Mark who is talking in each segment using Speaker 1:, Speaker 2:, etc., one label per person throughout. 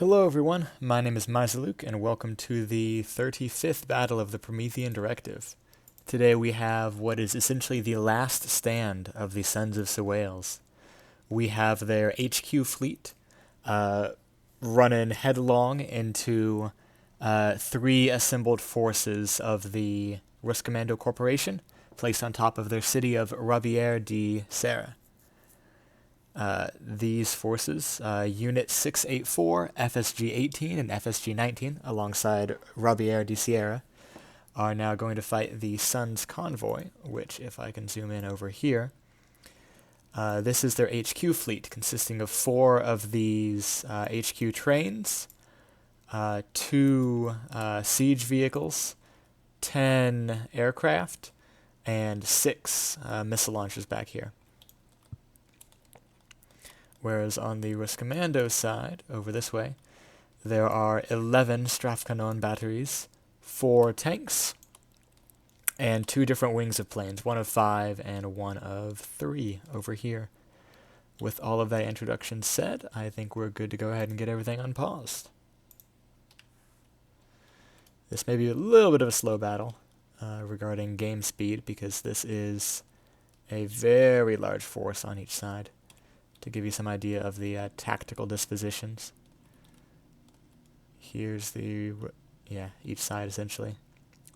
Speaker 1: Hello everyone, my name is Mizaluk and welcome to the 35th battle of the Promethean Directive. Today we have what is essentially the last stand of the Sons of Sowales. We have their HQ fleet running headlong into three assembled forces of the Ruskommandan Corporation, placed on top of their city of Rabier de Serra. These forces, Unit 684, FSG 18, and FSG 19, alongside Rabier de Sierra, are now going to fight the Sun's convoy, which, if I can zoom in over here, this is their HQ fleet, consisting of 4 of these HQ trains, 2 siege vehicles, 10 aircraft, and 6 missile launchers back here. Whereas on the Ruskommandan side, over this way, there are 11 Strafkanon batteries, 4 tanks, and 2 different wings of planes, 1 of 5 and 1 of 3 over here. With all of that introduction said, I think we're good to go ahead and get everything unpaused. This may be a little bit of a slow battle regarding game speed, because this is a very large force on each side. To give you some idea of the tactical dispositions. Here's the, each side essentially.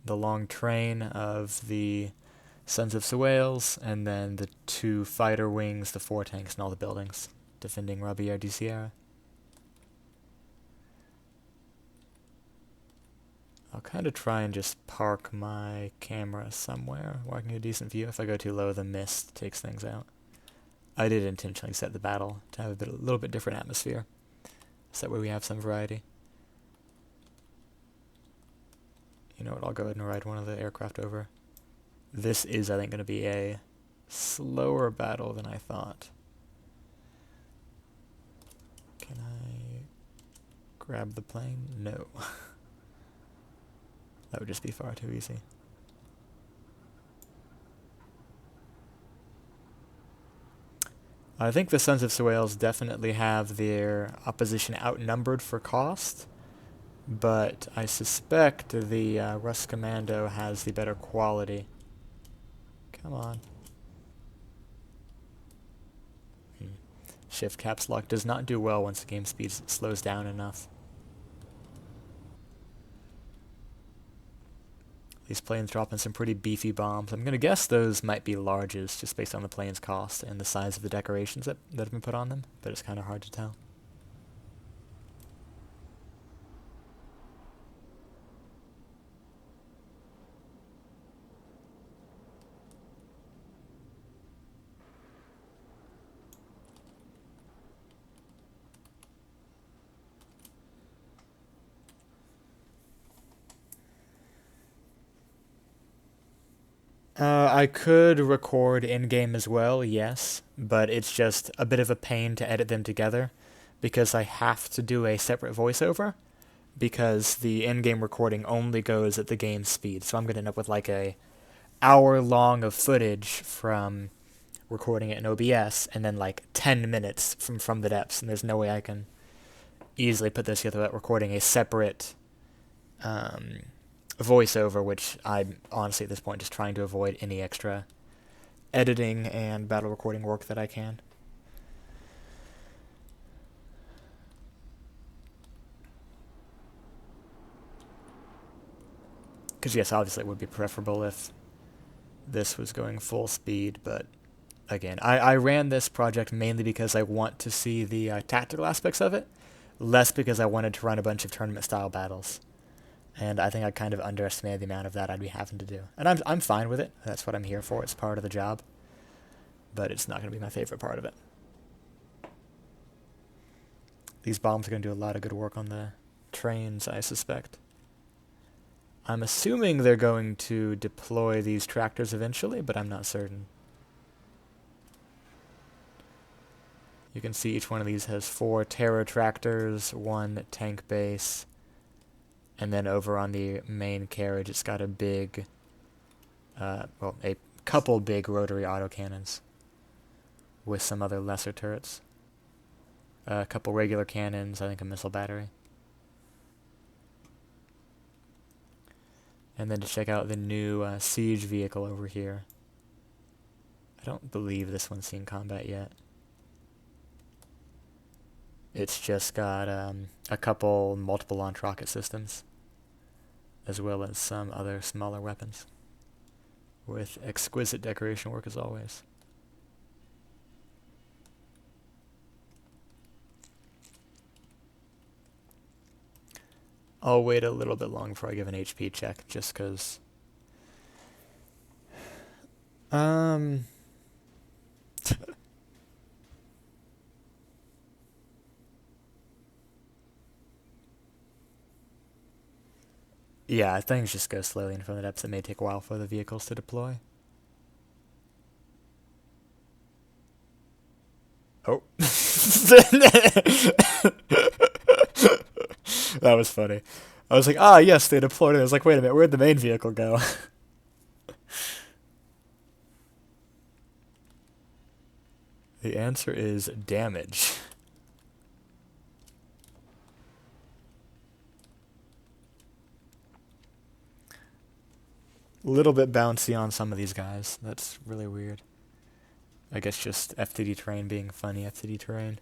Speaker 1: The long train of the Sons of Sowales, and then the 2 fighter wings, the 4 tanks, and all the buildings defending Rabier de Sierra. I'll kind of try and just park my camera somewhere where I can get a decent view. If I go too low, the mist takes things out. I did intentionally set the battle to have a little bit different atmosphere, so that way we have some variety. You know what, I'll go ahead and ride one of the aircraft over. This is, I think, going to be a slower battle than I thought. Can I grab the plane? No. That would just be far too easy. I think the Sons of Sowales definitely have their opposition outnumbered for cost, but I suspect the Ruskommandan has the better quality. Come on. Shift caps lock does not do well once the game speed slows down enough. These planes dropping some pretty beefy bombs. I'm going to guess those might be larges, just based on the plane's cost and the size of the decorations that have been put on them, but it's kind of hard to tell. I could record in-game as well, yes, but it's just a bit of a pain to edit them together, because I have to do a separate voiceover, because the in-game recording only goes at the game speed, so I'm going to end up with like a hour long of footage from recording it in OBS, and then like 10 minutes from the depths, and there's no way I can easily put this together without recording a separate voiceover, which I'm honestly at this point just trying to avoid any extra editing and battle recording work that I can. Because yes, obviously it would be preferable if this was going full speed, but again, I ran this project mainly because I want to see the tactical aspects of it, less because I wanted to run a bunch of tournament-style battles. And I think I kind of underestimated the amount of that I'd be having to do. And I'm fine with it. That's what I'm here for. It's part of the job. But it's not going to be my favorite part of it. These bombs are going to do a lot of good work on the trains, I suspect. I'm assuming they're going to deploy these tractors eventually, but I'm not certain. You can see each one of these has 4 terror tractors, 1 tank base, and then over on the main carriage, it's got a big, a couple big rotary autocannons with some other lesser turrets. a couple regular cannons, I think a missile battery. And then to check out the new siege vehicle over here. I don't believe this one's seen combat yet. It's just got a couple multiple launch rocket systems, as well as some other smaller weapons, with exquisite decoration work as always. I'll wait a little bit long before I give an HP check, just because... yeah, things just go slowly in front of the depths. It may take a while for the vehicles to deploy. Oh. That was funny. I was like, ah, yes, they deployed it. I was like, wait a minute, where'd the main vehicle go? The answer is damage. A little bit bouncy on some of these guys. That's really weird. I guess just FTD terrain being funny FTD terrain.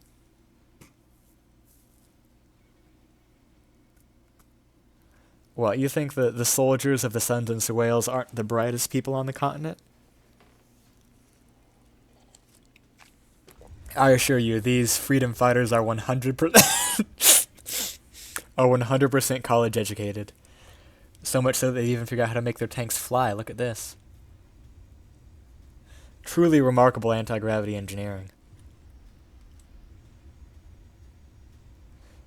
Speaker 1: What, you think that the soldiers of the Suns and Sowales aren't the brightest people on the continent? I assure you, these freedom fighters are 100% college educated. So much so that they even figure out how to make their tanks fly. Look at this. Truly remarkable anti-gravity engineering.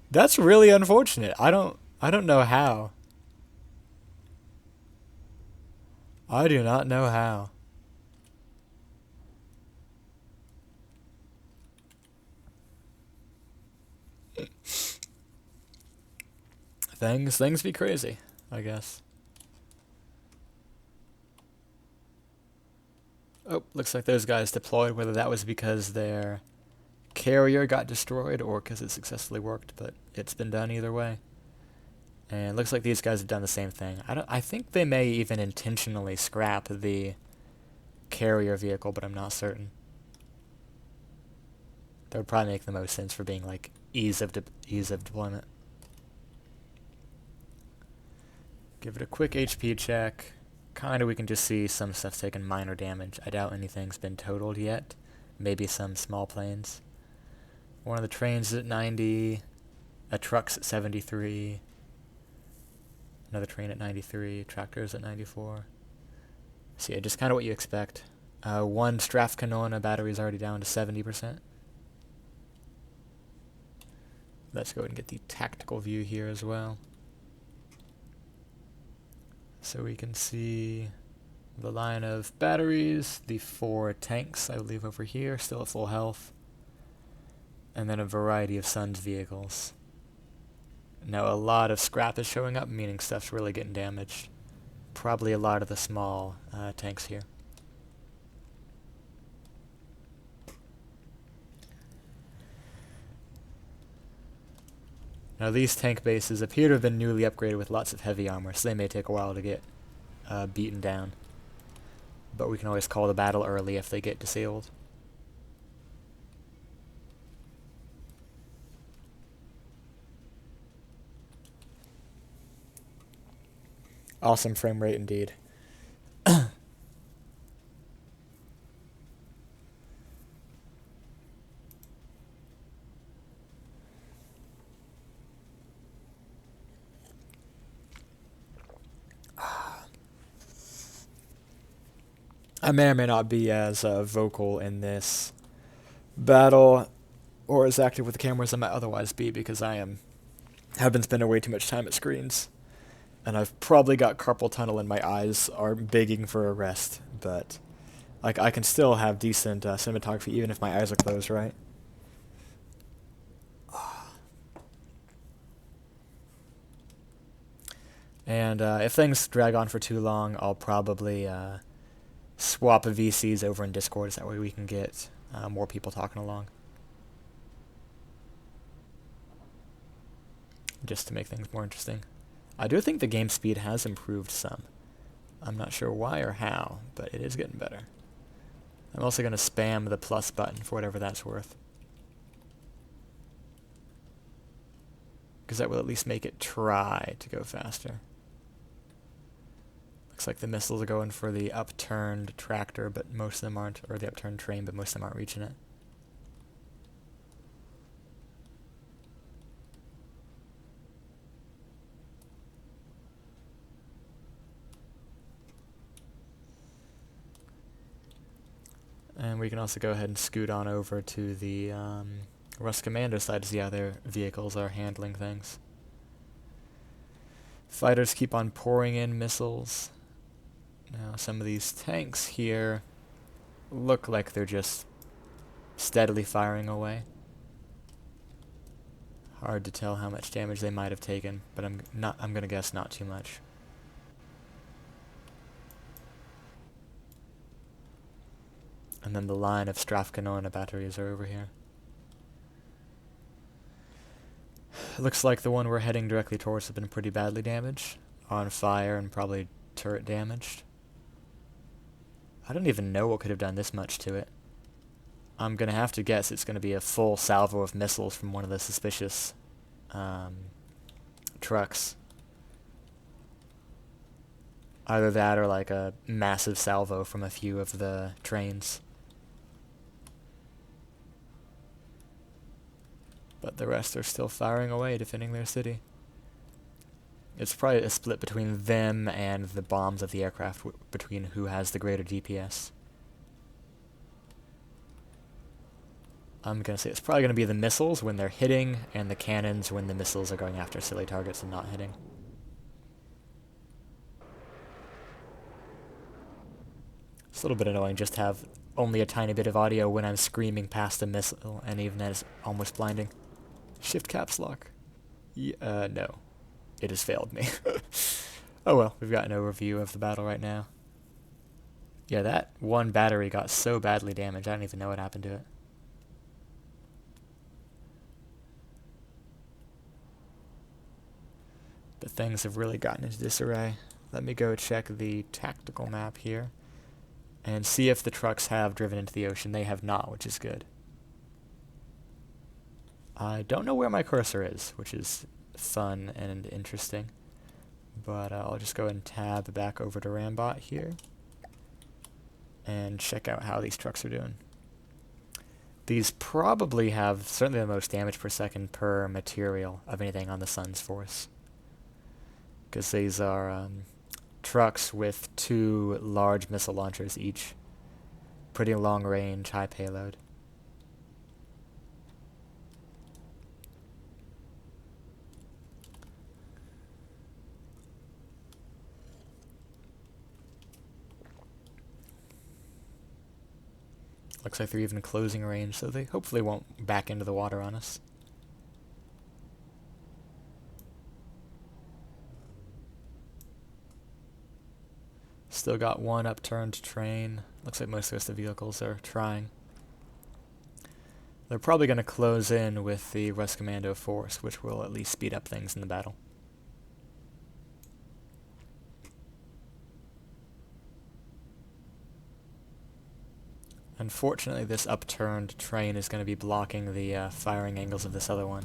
Speaker 1: That's really unfortunate. I don't know how. I do not know how. Things be crazy, I guess. Oh, looks like those guys deployed, whether that was because their carrier got destroyed or because it successfully worked, but it's been done either way. And it looks like these guys have done the same thing. I think they may even intentionally scrap the carrier vehicle, but I'm not certain. That would probably make the most sense for being like ease of deployment. Give it a quick HP check. Kinda we can just see some stuff's taken minor damage. I doubt anything's been totaled yet. Maybe some small planes. One of the trains is at 90. A truck's at 73. Another train at 93. Tractors at 94. So yeah, just kind of what you expect. One Strathconnona battery's already down to 70%. Let's go ahead and get the tactical view here as well. So we can see the line of batteries, the 4 tanks, I believe, over here, still at full health, and then a variety of Suns vehicles. Now, a lot of scrap is showing up, meaning stuff's really getting damaged. Probably a lot of the small tanks here. Now, these tank bases appear to have been newly upgraded with lots of heavy armor, so they may take a while to get beaten down. But we can always call the battle early if they get disabled. Awesome frame rate indeed. I may or may not be as vocal in this battle or as active with the camera as I might otherwise be because have been spending way too much time at screens. And I've probably got carpal tunnel and my eyes are begging for a rest, but like I can still have decent cinematography even if my eyes are closed, right? And if things drag on for too long, I'll probably swap VCs over in Discord so that way we can get more people talking along. just to make things more interesting. I do think the game speed has improved some. I'm not sure why or how, but it is getting better. I'm also going to spam the plus button for whatever that's worth, because that will at least make it try to go faster. Looks like the missiles are going for the upturned tractor, but most of them aren't, or the upturned train, but most of them aren't reaching it. And we can also go ahead and scoot on over to the Ruskommandan side to see how their vehicles are handling things. Fighters keep on pouring in missiles. Now some of these tanks here look like they're just steadily firing away. Hard to tell how much damage they might have taken, but I'm gonna guess not too much. And then the line of Strafkanona batteries are over here. It looks like the one we're heading directly towards has been pretty badly damaged, on fire and probably turret damaged. I don't even know what could have done this much to it. I'm gonna have to guess it's gonna be a full salvo of missiles from one of the suspicious trucks. Either that or like a massive salvo from a few of the trains. But the rest are still firing away, defending their city. It's probably a split between them and the bombs of the aircraft, between who has the greater DPS. I'm gonna say it's probably gonna be the missiles when they're hitting, and the cannons when the missiles are going after silly targets and not hitting. It's a little bit annoying just to have only a tiny bit of audio when I'm screaming past a missile, and even that is almost blinding. Shift caps lock. No. It has failed me. Oh well, we've got an overview of the battle right now. Yeah, that one battery got so badly damaged, I don't even know what happened to it. But things have really gotten into disarray. Let me go check the tactical map here and see if the trucks have driven into the ocean. They have not, which is good. I don't know where my cursor is, which is fun and interesting. But I'll just go ahead and tab back over to Rambot here and check out how these trucks are doing. These probably have certainly the most damage per second per material of anything on the Sun's force, because these are trucks with 2 large missile launchers each. Pretty long range, high payload. Looks like they're even closing range, so they hopefully won't back into the water on us. Still got one upturned train. Looks like most of the vehicles are trying. They're probably going to close in with the Ruskommandan force, which will at least speed up things in the battle. Unfortunately, this upturned train is going to be blocking the firing angles of this other one.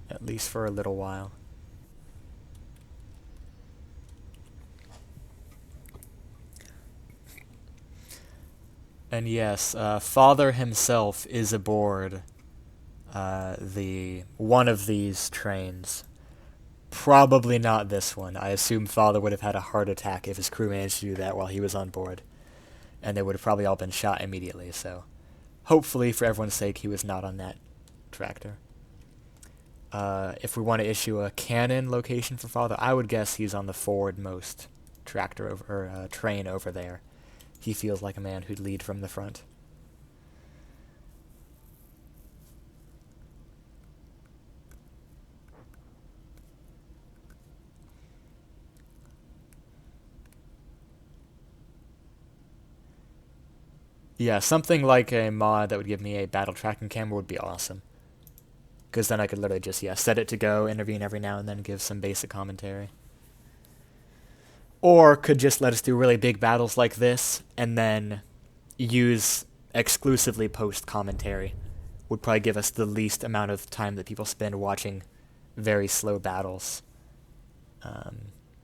Speaker 1: At least for a little while. And yes, Father himself is aboard one of these trains. Probably not this one. I assume Father would have had a heart attack if his crew managed to do that while he was on board. And they would have probably all been shot immediately, so hopefully, for everyone's sake, he was not on that tractor. If we want to issue a cannon location for Father, I would guess he's on the forwardmost tractor or train over there. He feels like a man who'd lead from the front. Yeah, something like a mod that would give me a battle tracking camera would be awesome. Because then I could literally just, set it to go, intervene every now and then, give some basic commentary. Or could just let us do really big battles like this, and then use exclusively post-commentary. Would probably give us the least amount of time that people spend watching very slow battles.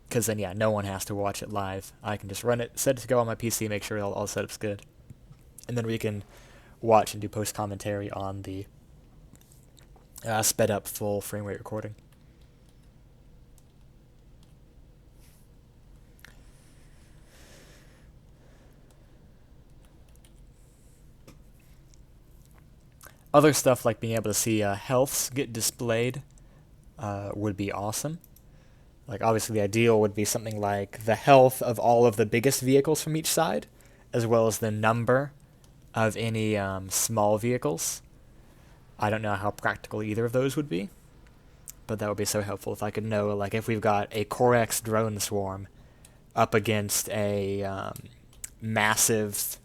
Speaker 1: Because then, no one has to watch it live. I can just run it, set it to go on my PC, make sure all setup's good. And then we can watch and do post-commentary on the sped up full frame rate recording. Other stuff like being able to see healths get displayed would be awesome. Like, obviously the ideal would be something like the health of all of the biggest vehicles from each side, as well as the number of any small vehicles. I don't know how practical either of those would be, but that would be so helpful if I could know, like, if we've got a Corex drone swarm up against a massive,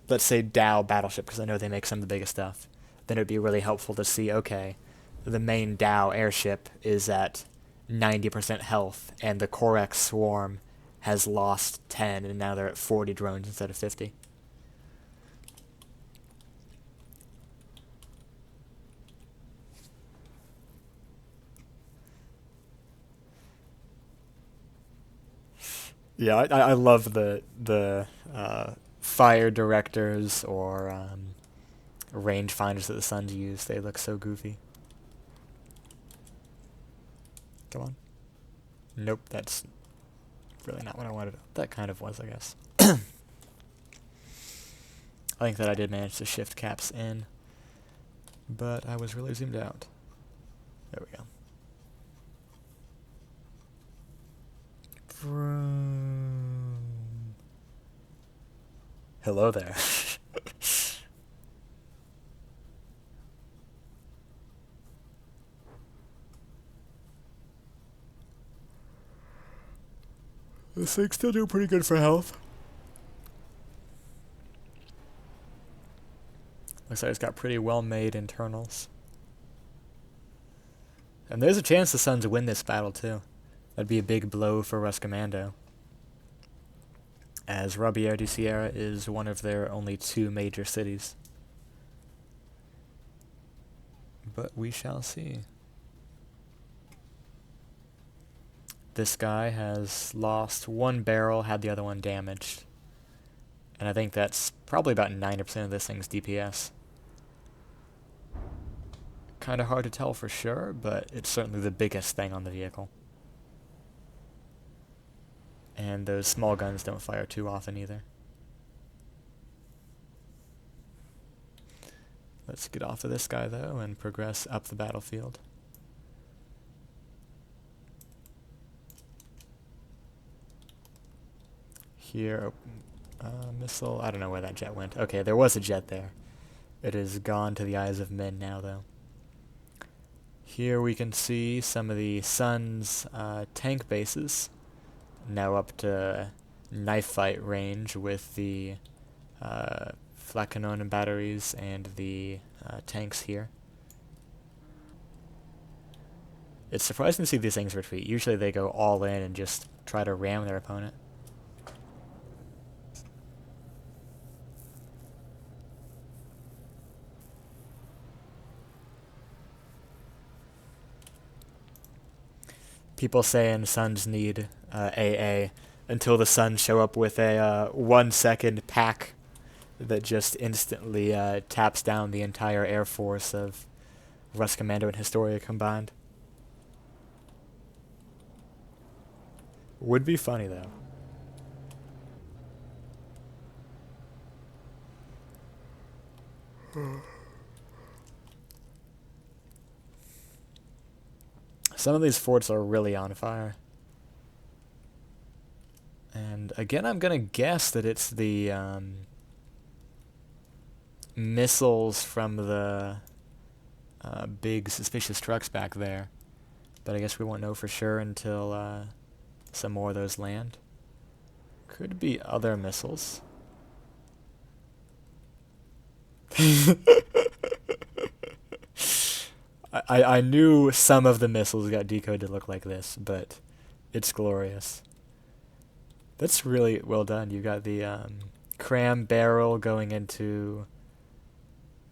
Speaker 1: let's say, Dow battleship, because I know they make some of the biggest stuff, then it would be really helpful to see, okay, the main Dow airship is at 90% health, and the Corex swarm has lost 10, and now they're at 40 drones instead of 50. Yeah, I love the fire directors or range finders that the Suns use. They look so goofy. Come on. Nope, that's really not what I wanted. That kind of was, I guess. I think that I did manage to shift caps in, but I was really zoomed out. There we go. Hello there. This thing's still doing pretty good for health. Looks like it's got pretty well-made internals. And there's a chance the Suns win this battle, too. That'd be a big blow for Ruskommandan, as Robert de Sierra is one of their only 2 major cities. But we shall see. This guy has lost 1 barrel, had the other one damaged. And I think that's probably about 90% of this thing's DPS. Kind of hard to tell for sure, but it's certainly the biggest thing on the vehicle. And those small guns don't fire too often either. Let's get off of this guy, though, and progress up the battlefield. Here, missile. I don't know where that jet went. Okay, there was a jet there. It is gone to the eyes of men now, though. Here we can see some of the Sun's tank bases, now up to knife fight range with the Flakkanon batteries and the tanks here. It's surprising to see these things retreat. Usually they go all in and just try to ram their opponent. People saying Suns need AA until the Suns show up with a 1-second pack that just instantly taps down the entire air force of Ruskommandan and Historia combined. Would be funny, though. Some of these forts are really on fire. And again, I'm going to guess that it's the missiles from the big suspicious trucks back there. But I guess we won't know for sure until some more of those land. Could be other missiles. I knew some of the missiles got decoded to look like this, but it's glorious. That's really well done. You got the cram barrel going into,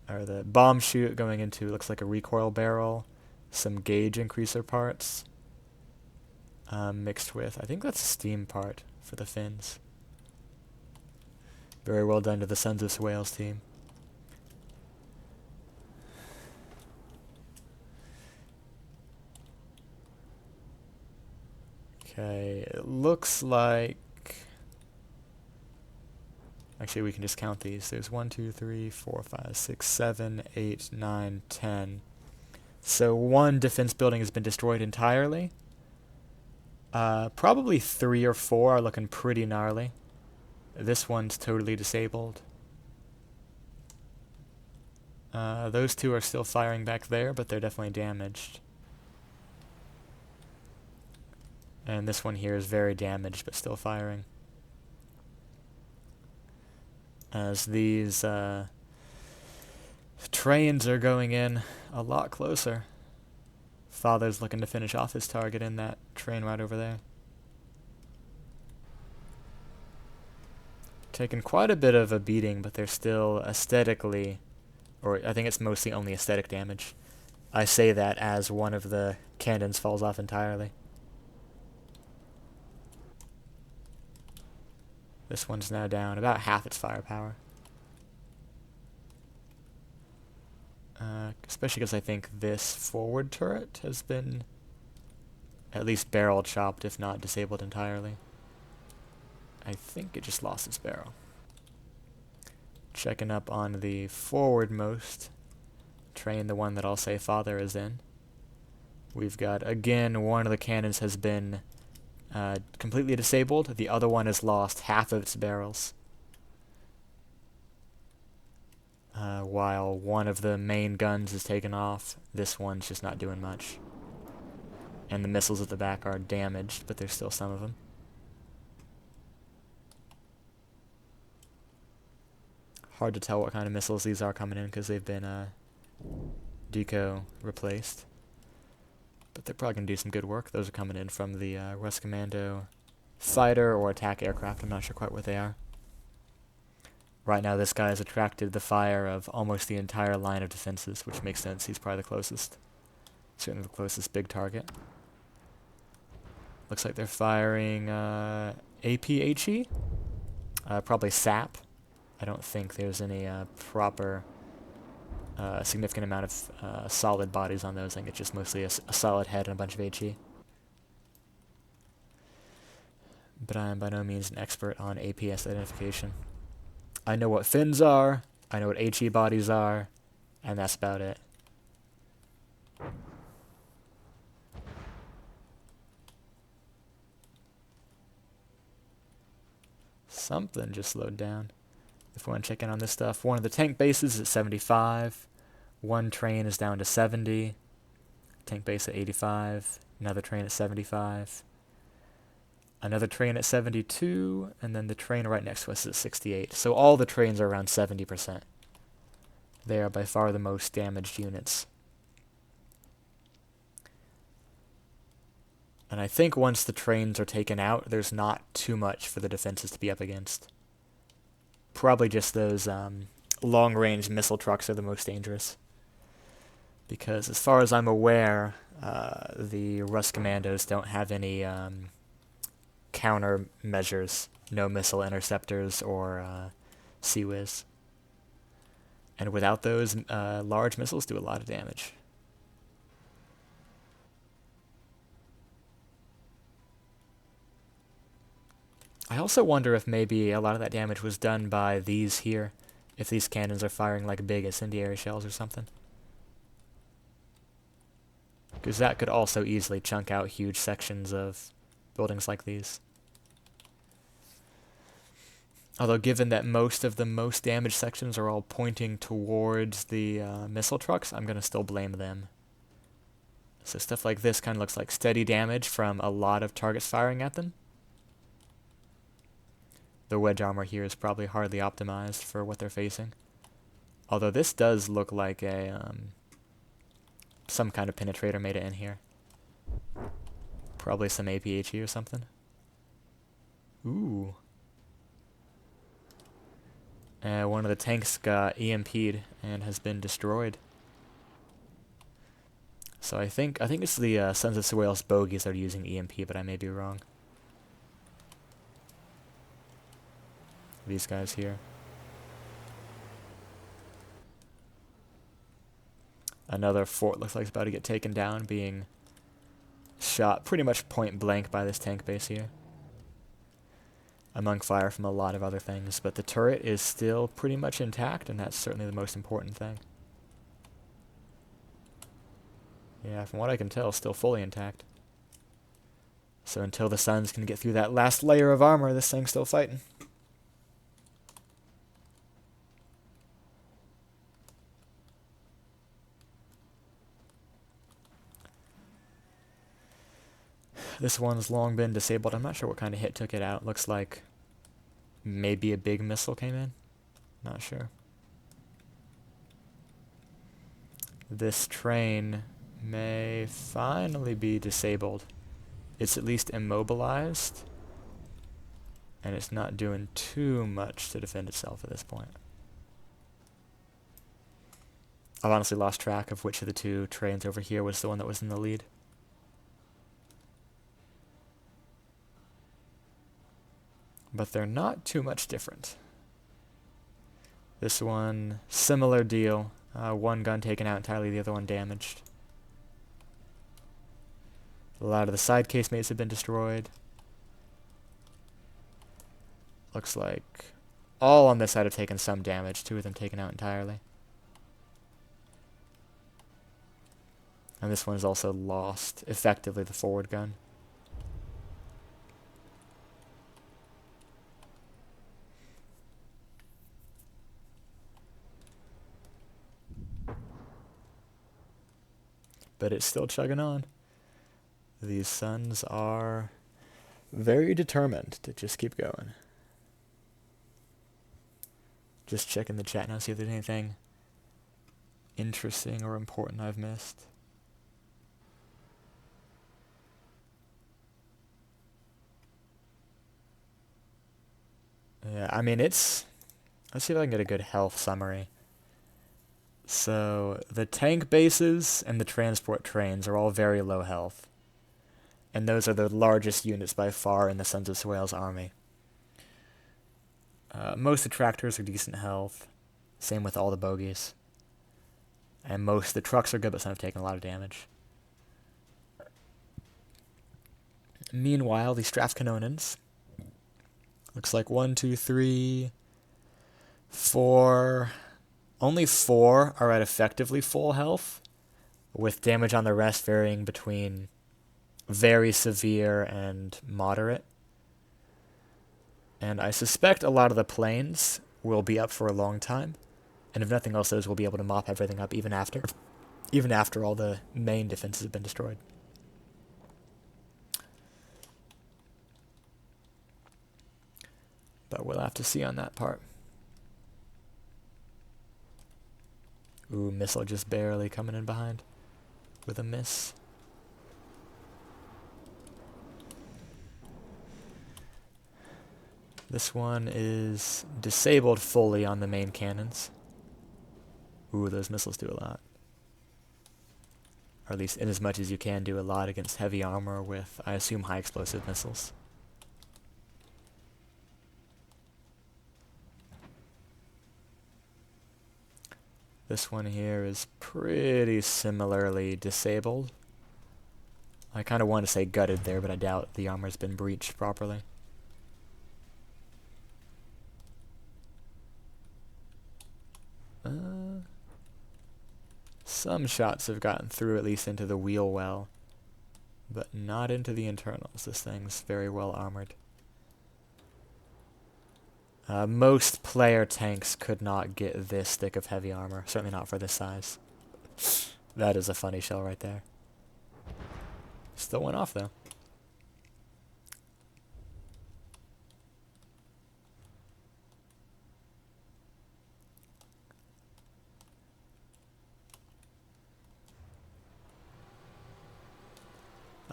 Speaker 1: or the bomb chute going into, looks like a recoil barrel, some gauge increaser parts, mixed with, I think that's a steam part for the fins. Very well done to the Sons of Sowales team. Okay, it looks like... Actually, we can just count these. There's 1, 2, 3, 4, 5, 6, 7, 8, 9, 10. So one defense building has been destroyed entirely. Probably 3 or 4 are looking pretty gnarly. This one's totally disabled. Those 2 are still firing back there, but they're definitely damaged. And this one here is very damaged, but still firing. As these trains are going in a lot closer. Father's looking to finish off his target in that train right over there. Taking quite a bit of a beating, but they're still aesthetically, or I think it's mostly only aesthetic damage. I say that as one of the cannons falls off entirely. This one's now down about half its firepower. Especially because I think this forward turret has been at least barrel chopped, if not disabled entirely. I think it just lost its barrel. Checking up on the forwardmost train, the one that I'll say Father is in. We've got, again, one of the cannons has been completely disabled. The other one has lost half of its barrels. While one of the main guns is taken off, this one's just not doing much. And the missiles at the back are damaged, but there's still some of them. Hard to tell what kind of missiles these are coming in because they've been deco replaced. But they're probably going to do some good work. Those are coming in from the Ruskommandan fighter or attack aircraft. I'm not sure quite what they are. Right now this guy has attracted the fire of almost the entire line of defenses, which makes sense. He's probably the closest. Certainly the closest big target. Looks like they're firing APHE? Probably SAP. I don't think there's any proper significant amount of solid bodies on those. I think it's just mostly a solid head and a bunch of HE. But I am by no means an expert on APS identification. I know what fins are, I know what HE bodies are, and that's about it. Something just slowed down. If we want to check in on this stuff, one of the tank bases is at 75. One train is down to 70. Tank base at 85. Another train at 75. Another train at 72. And then the train right next to us is at 68. So all the trains are around 70%. They are by far the most damaged units. And I think once the trains are taken out, there's not too much for the defenses to be up against. Probably just those long-range missile trucks are the most dangerous. Because as far as I'm aware, the Ruskommandos don't have any countermeasures. No missile interceptors or Sea-Whiz. And without those, large missiles do a lot of damage. I also wonder if maybe a lot of that damage was done by these here, if these cannons are firing like big incendiary shells or something. Because that could also easily chunk out huge sections of buildings like these. Although given that most of the most damaged sections are all pointing towards the missile trucks, I'm going to still blame them. So stuff like this kind of looks like steady damage from a lot of targets firing at them. The wedge armor here is probably hardly optimized for what they're facing. Although this does look like a some kind of penetrator made it in here. Probably some APHE or something. Ooh. One of the tanks got EMP'd and has been destroyed. So I think it's the Sons of Sowales bogies that are using EMP, but I may be wrong. These guys here. Another fort looks like it's about to get taken down, being shot pretty much point blank by this tank base here. Among fire from a lot of other things, but the turret is still pretty much intact, and that's certainly the most important thing. Yeah, from what I can tell, still fully intact. So until the Suns can get through that last layer of armor, this thing's still fighting. This one's long been disabled. I'm not sure what kind of hit took it out. Looks like maybe a big missile came in. Not sure. This train may finally be disabled. It's at least immobilized, and it's not doing too much to defend itself at this point. I've honestly lost track of which of the two trains over here was the one that was in the lead. But they're not too much different. This one, similar deal. One gun taken out entirely, the other one damaged. A lot of the side casemates have been destroyed. Looks like all on this side have taken some damage, 2 of them taken out entirely. And this one is also lost, effectively, the forward gun. But it's still chugging on. These Suns are very determined to just keep going. Just checking the chat now, see if there's anything interesting or important I've missed. Yeah, I mean, let's see if I can get a good health summary. So, the tank bases and the transport trains are all very low health. And those are the largest units by far in the Sons of Sowales army. Most of the tractors are decent health. Same with all the bogies. And most of the trucks are good, but some have taken a lot of damage. Meanwhile, the Strathcannonans. Looks like 1, 2, 3, 4... Only 4 are at effectively full health, with damage on the rest varying between very severe and moderate. And I suspect a lot of the planes will be up for a long time, and if nothing else, those will be able to mop everything up even after all the main defenses have been destroyed. But we'll have to see on that part. Ooh, missile just barely coming in behind with a miss. This one is disabled fully on the main cannons. Ooh, those missiles do a lot. Or at least in as much as you can do a lot against heavy armor with, I assume, high explosive missiles. This one here is pretty similarly disabled. I kind of want to say gutted there, but I doubt the armor's been breached properly. Some shots have gotten through at least into the wheel well, but not into the internals. This thing's very well armored. Most player tanks could not get this thick of heavy armor, certainly not for this size. That is a funny shell right there. Still went off though.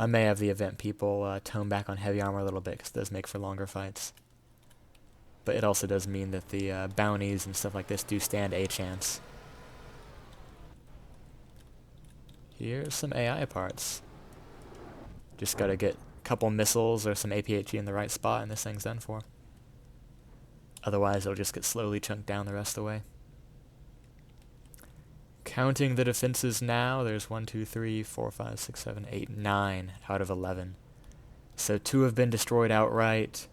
Speaker 1: I may have the event people tone back on heavy armor a little bit, because it does make for longer fights. But it also does mean that the bounties and stuff like this do stand a chance. Here's some AI parts. Just gotta get a couple missiles or some APHE in the right spot and this thing's done for. Otherwise it'll just get slowly chunked down the rest of the way. Counting the defenses now, there's 1, 2, 3, 4, 5, 6, 7, 8, 9 out of 11. So 2 have been destroyed outright.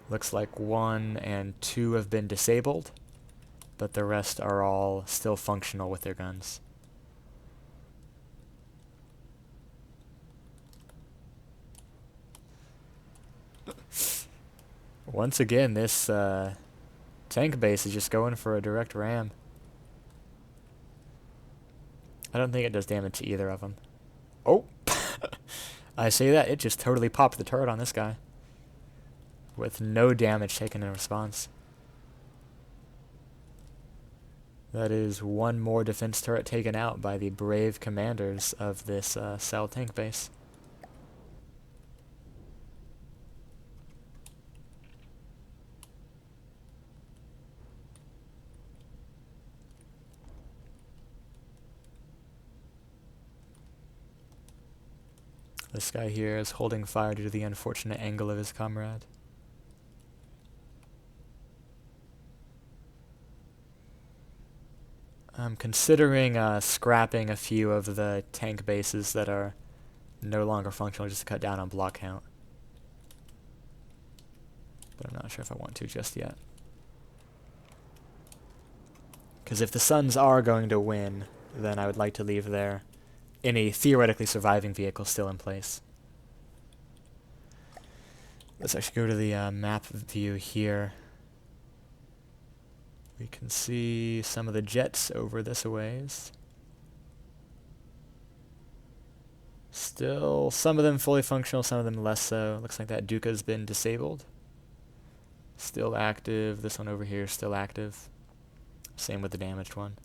Speaker 1: Looks like 1 and 2 have been disabled, but the rest are all still functional with their guns. Once again, this tank base is just going for a direct ram. I don't think it does damage to either of them. Oh! I say that, it just totally popped the turret on this guy, with no damage taken in response. That is 1 more defense turret taken out by the brave commanders of this cell tank base. This guy here is holding fire due to the unfortunate angle of his comrade. I'm considering scrapping a few of the tank bases that are no longer functional just to cut down on block count. But I'm not sure if I want to just yet. Because if the Suns are going to win, then I would like to leave any theoretically surviving vehicle still in place. Let's actually go to the map view here. We can see some of the jets over this a ways. Still, some of them fully functional, some of them less so. Looks like that Duca's been disabled. Still active. This one over here is still active. Same with the damaged one.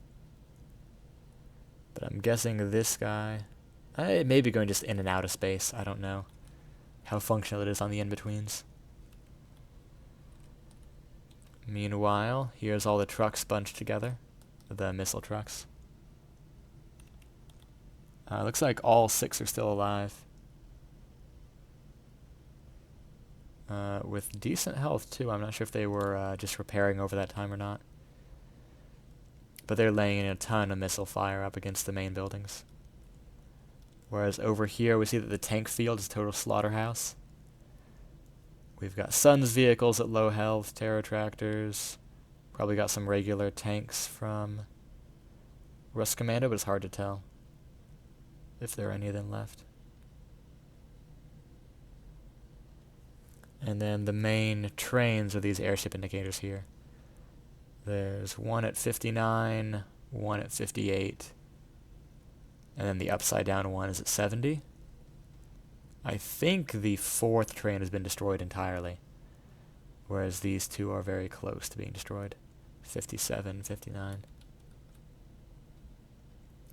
Speaker 1: But I'm guessing this guy, it may be going just in and out of space. I don't know how functional it is on the in-betweens. Meanwhile, here's all the trucks bunched together, the missile trucks. Looks like all 6 are still alive. With decent health too. I'm not sure if they were just repairing over that time or not. But they're laying in a ton of missile fire up against the main buildings. Whereas over here we see that the tank field is a total slaughterhouse. We've got Sun's vehicles at low health, Terror tractors. Probably got some regular tanks from Ruskommandan, but it's hard to tell if there are any of them left. And then the main trains are these airship indicators here. There's 1 at 59, 1 at 58, and then the upside down one is at 70. I think the 4th train has been destroyed entirely, whereas these 2 are very close to being destroyed. 57, 59.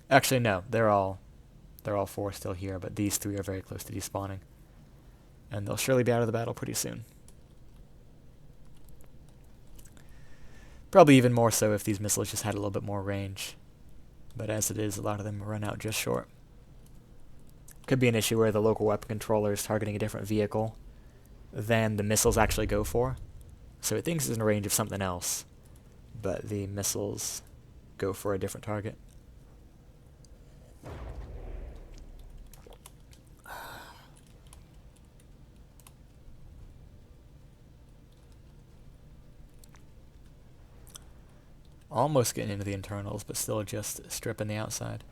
Speaker 1: Actually, no, they're all 4 still here, but these 3 are very close to despawning. And they'll surely be out of the battle pretty soon. Probably even more so if these missiles just had a little bit more range. But as it is, a lot of them run out just short. Could be an issue where the local weapon controller is targeting a different vehicle than the missiles actually go for. So it thinks it's in range of something else, but the missiles go for a different target. Almost getting into the internals, but still just stripping the outside.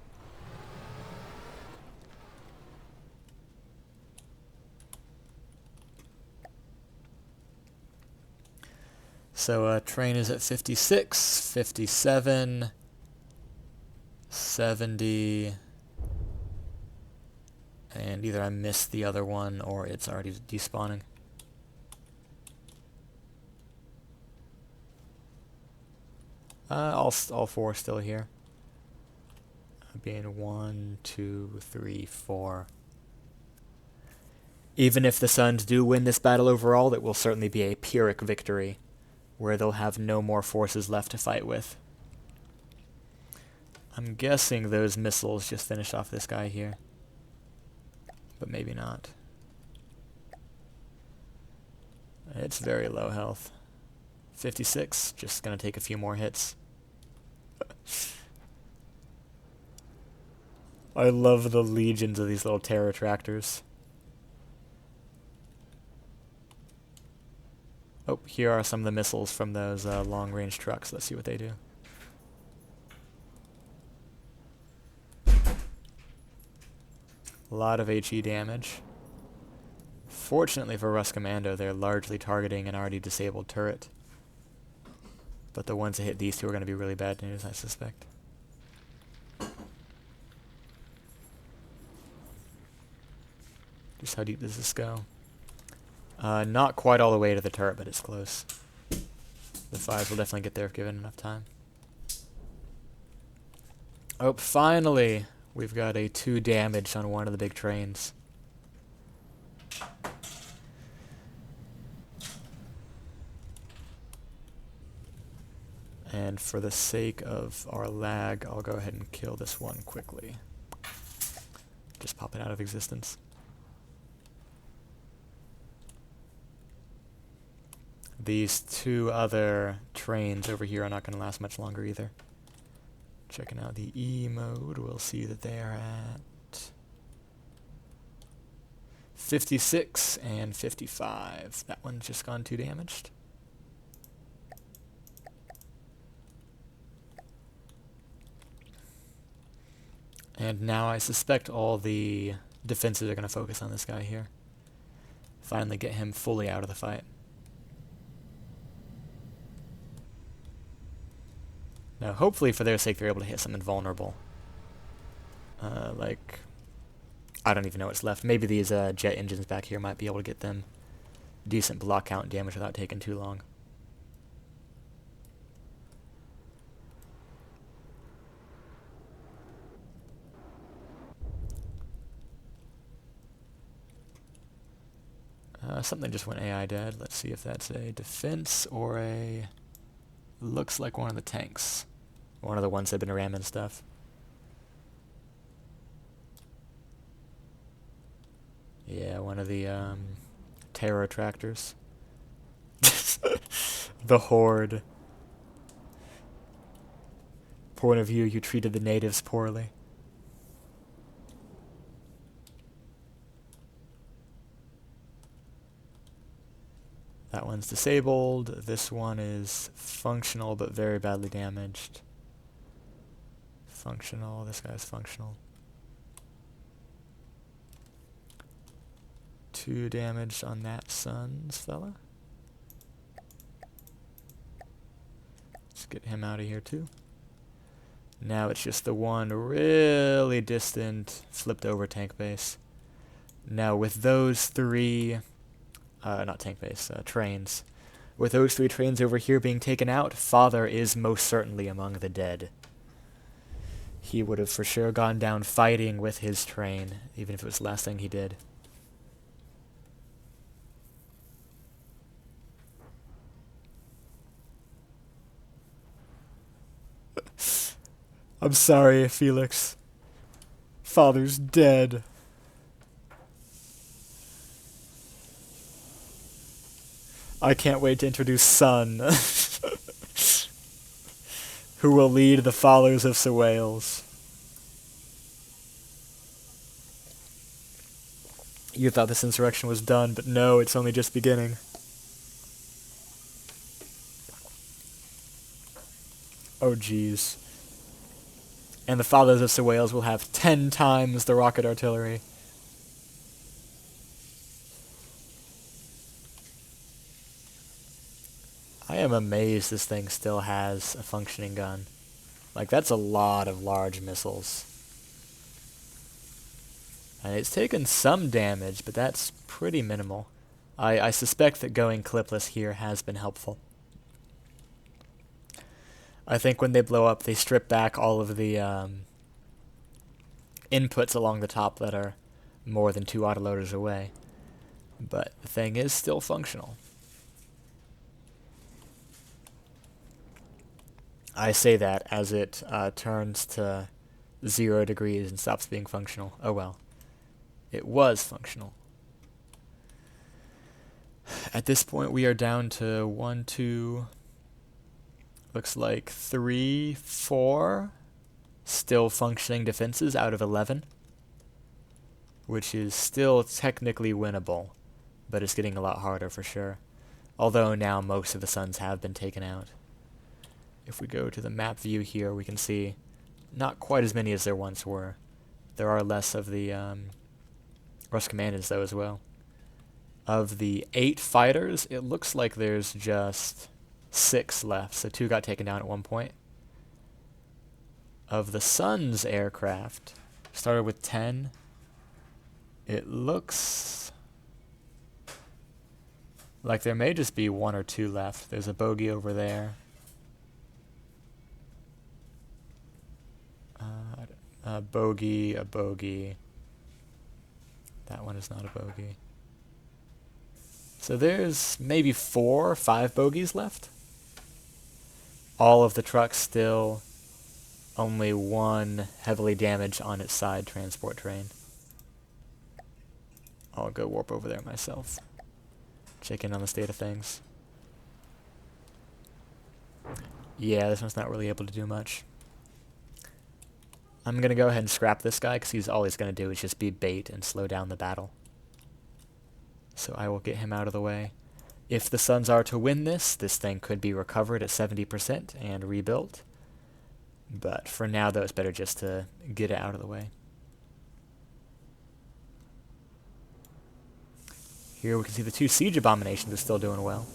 Speaker 1: So train is at 56, 57, 70, and either I missed the other one or it's already despawning. All 4 still here. Being 1, 2, 3, 4. Even if the Suns do win this battle overall, it will certainly be a Pyrrhic victory, where they'll have no more forces left to fight with. I'm guessing those missiles just finished off this guy here. But maybe not. It's very low health. 56, just gonna take a few more hits. I love the legions of these little terror tractors. Oh, here are some of the missiles from those long-range trucks. Let's see what they do. A lot of HE damage. Fortunately for Ruskommandan, they're largely targeting an already disabled turret. But the ones that hit these two are going to be really bad news, I suspect. Just how deep does this go? Not quite all the way to the turret, but it's close. The fires will definitely get there if given enough time. Oh, finally! We've got a 2 damage on one of the big trains. And for the sake of our lag, I'll go ahead and kill this one quickly. Just pop it out of existence. These 2 other trains over here are not going to last much longer either. Checking out the E mode, we'll see that they are at 56 and 55. That one's just gone 2 damaged. And now I suspect all the defenses are going to focus on this guy here. Finally get him fully out of the fight. Now, hopefully for their sake, they're able to hit something vulnerable. Like, I don't even know what's left. Maybe these jet engines back here might be able to get them decent block count damage without taking too long. Something just went AI dead. Let's see if that's a defense or a... Looks like one of the tanks. One of the ones that have been ramming stuff. Yeah, one of the terror tractors. The Horde. Point of view, you treated the natives poorly. That one's disabled. This one is functional but very badly damaged. Functional. This guy's functional. 2 damage on that Suns fella. Let's get him out of here too. Now it's just the one really distant flipped over tank base. Now with those 3... not tank base, trains. With those 3 trains over here being taken out, Father is most certainly among the dead. He would have for sure gone down fighting with his train, even if it was the last thing he did. I'm sorry, Felix. Father's dead. I can't wait to introduce Son, who will lead the followers of Sowales. You thought this insurrection was done, but no, it's only just beginning. Oh jeez. And the followers of Sowales will have 10 times the rocket artillery. I am amazed this thing still has a functioning gun. Like, that's a lot of large missiles. And it's taken some damage, but that's pretty minimal. I suspect that going clipless here has been helpful. I think when they blow up, they strip back all of the inputs along the top that are more than 2 autoloaders away. But the thing is still functional. I say that as it turns to 0 degrees and stops being functional. Oh well. It was functional. At this point we are down to 1, 2, looks like 3, 4 still functioning defenses out of 11. Which is still technically winnable, but it's getting a lot harder for sure. Although now most of the suns have been taken out. If we go to the map view here, we can see not quite as many as there once were. There are less of the Ruskommandan though as well. Of the 8 fighters, it looks like there's just 6 left, so 2 got taken down at one point. Of the sun's aircraft, started with 10. It looks like there may just be 1 or 2 left. There's a bogey over there. A bogey. That one is not a bogey. So there's maybe 4 or 5 bogeys left. All of the trucks still, only 1 heavily damaged on its side transport train. I'll go warp over there myself. Check in on the state of things. Yeah, this one's not really able to do much. I'm going to go ahead and scrap this guy because all he's going to do is just be bait and slow down the battle. So I will get him out of the way. If the Suns are to win this thing could be recovered at 70% and rebuilt. But for now, though, it's better just to get it out of the way. Here we can see the 2 siege abominations are still doing well.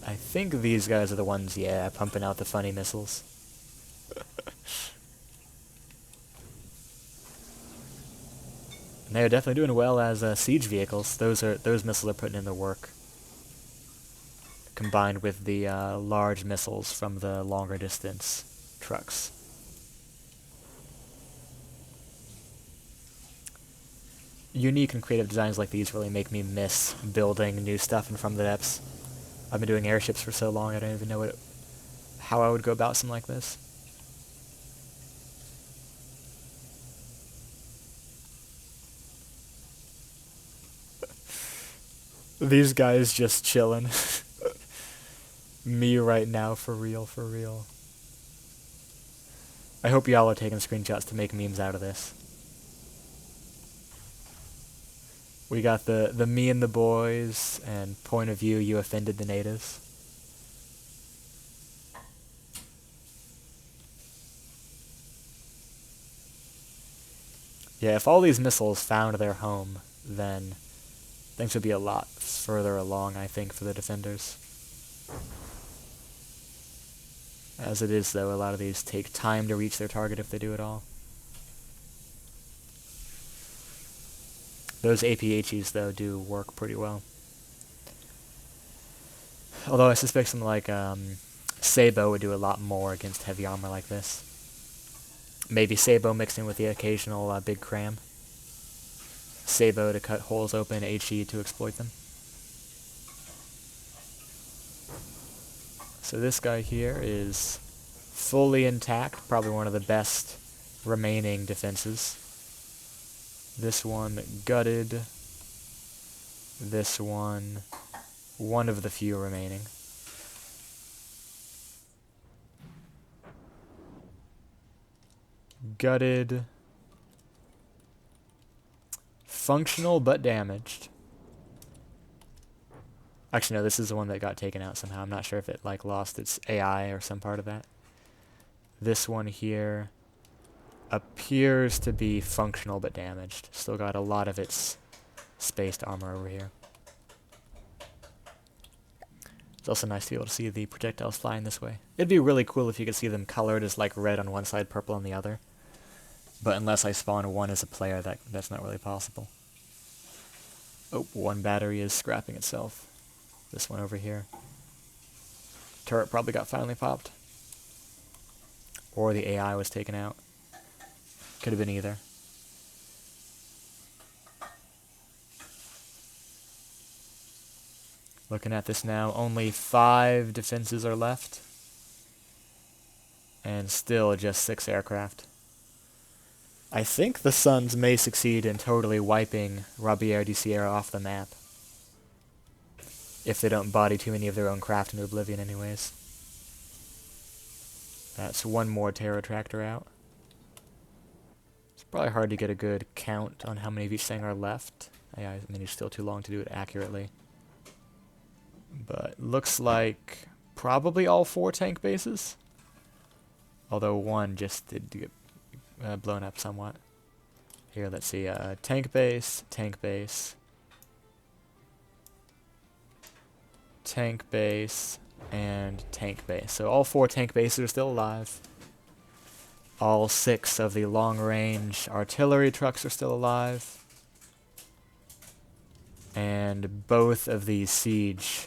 Speaker 1: I think these guys are the ones, yeah, pumping out the funny missiles. And they're definitely doing well as siege vehicles. Those missiles are putting in the work. Combined with the large missiles from the longer distance trucks. Unique and creative designs like these really make me miss building new stuff in From the Depths. I've been doing airships for so long I don't even know how I would go about something like this. These guys just chilling. Me right now, for real, for real. I hope y'all are taking screenshots to make memes out of this. We got the me and the boys and point of view, you offended the natives. Yeah, if all these missiles found their home, then things would be a lot further along, I think, for the defenders. As it is, though, a lot of these take time to reach their target if they do at all. Those APHEs, though, do work pretty well. Although I suspect something like Sabo would do a lot more against heavy armor like this. Maybe Sabo mixed in with the occasional big cram. Sabo to cut holes open, HE to exploit them. So this guy here is fully intact, probably one of the best remaining defenses. This one gutted. This one of the few remaining. Gutted. Functional but damaged. Actually, no, this is the one that got taken out somehow. I'm not sure if it lost its AI or some part of that. This one here appears to be functional but damaged. Still got a lot of its spaced armor over here. It's also nice to be able to see the projectiles flying this way. It'd be really cool if you could see them colored as red on one side, purple on the other. But unless I spawn one as a player, that's not really possible. Oh, one battery is scrapping itself. This one over here. Turret probably got finally popped. Or the AI was taken out. Could have been either. Looking at this now, only 5 defenses are left. And still just 6 aircraft. I think the Suns may succeed in totally wiping Robert de Sierra off the map. If they don't body too many of their own craft into oblivion anyways. That's one more Terror Tractor out. It's probably hard to get a good count on how many of each thing are left. I mean, it's still too long to do it accurately. But looks like probably all 4 tank bases. Although one just did get blown up somewhat. Here, let's see. Tank base, tank base, tank base, and tank base. So all 4 tank bases are still alive. All 6 of the long-range artillery trucks are still alive. And both of these siege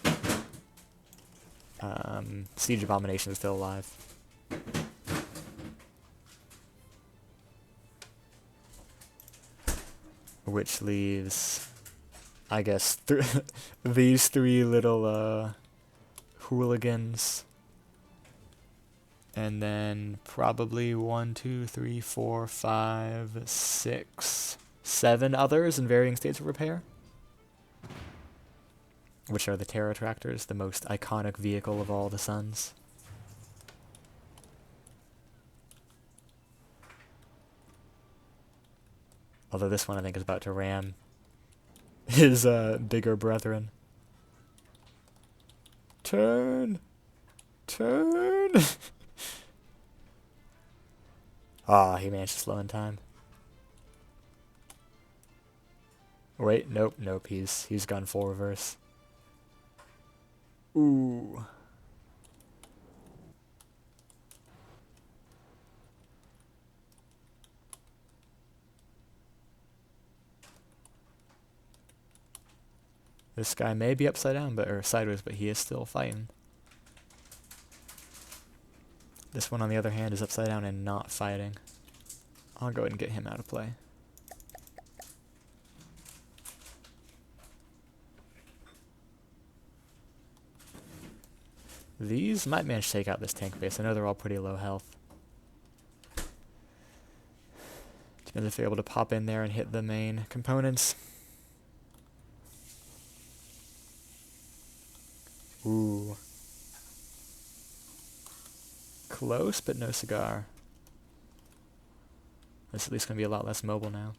Speaker 1: abominations are still alive. Which leaves, I guess, these 3 little hooligans. And then probably 1, 2, 3, 4, 5, 6, 7 others in varying states of repair. Which are the Terror Tractors, the most iconic vehicle of all the Suns. Although this one I think is about to ram his bigger brethren. Turn! Turn! Ah, he managed to slow in time. Wait, nope, he's gone full reverse. Ooh. This guy may be upside down, or sideways, but he is still fighting. This one, on the other hand, is upside down and not fighting. I'll go ahead and get him out of play. These might manage to take out this tank base. I know they're all pretty low health. Depends if they're able to pop in there and hit the main components. Ooh. Close, but no cigar. That's at least going to be a lot less mobile now.